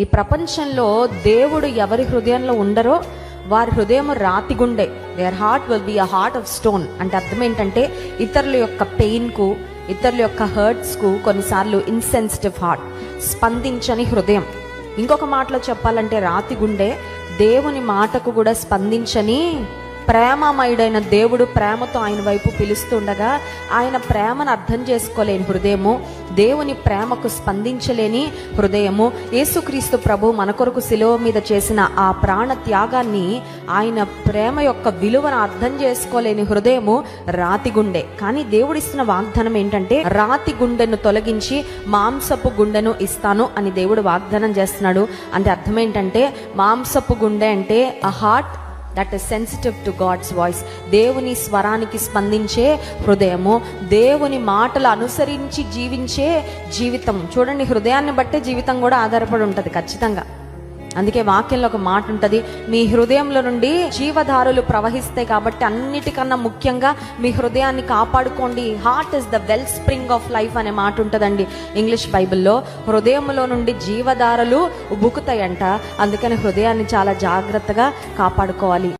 ఈ ప్రపంచంలో దేవుడు ఎవరి హృదయంలో ఉండరో వారి హృదయం రాతి గుండె. Their heart will be a heart of stone. అంటే అర్థం ఏంటంటే ఇతరుల యొక్క పెయిన్ కు, ఇతరుల యొక్క హర్ట్స్ కు కొన్నిసార్లు ఇన్సెన్సిటివ్ హార్ట్, స్పందించని హృదయం. ఇంకొక మాటలో చెప్పాలంటే రాతి గుండె. దేవుని మాటకు కూడా స్పందించని ప్రేమమయుడైన దేవుడు ప్రేమతో ఆయన వైపు పిలుస్తుండగా ఆయన ప్రేమను అర్థం చేసుకోలేని హృదయము, దేవుని ప్రేమకు స్పందించలేని హృదయము, యేసుక్రీస్తు ప్రభు మన కొరకు శిలువ మీద చేసిన ఆ ప్రాణ త్యాగాన్ని, ఆయన ప్రేమ యొక్క విలువను అర్థం చేసుకోలేని హృదయము రాతి గుండె. కానీ దేవుడిస్తున్న వాగ్దానం ఏంటంటే రాతి గుండెను తొలగించి మాంసపు గుండెను ఇస్తాను అని దేవుడు వాగ్దానం చేస్తున్నాడు. అంటే అర్థం ఏంటంటే మాంసపు గుండె అంటే a heart that is sensitive to God's voice. దేవుని స్వరానికి స్పందించే హృదయము, దేవుని మాటలు అనుసరించి జీవించే జీవితం. చూడండి, హృదయాన్ని బట్టే జీవితం కూడా ఆధారపడి ఉంటుంది ఖచ్చితంగా. అందుకే వాక్యంలో ఒక మాట ఉంటుంది, మీ హృదయంలో నుండి జీవధారులు ప్రవహిస్తాయి. కాబట్టి అన్నిటికన్నా ముఖ్యంగా మీ హృదయాన్ని కాపాడుకోండి. Heart is the well spring of life అనే మాట ఉంటుందండి ఇంగ్లీష్ బైబిల్లో. హృదయంలో నుండి జీవధారలు ఉబుకుతాయంట. అందుకని హృదయాన్ని చాలా జాగ్రత్తగా కాపాడుకోవాలి.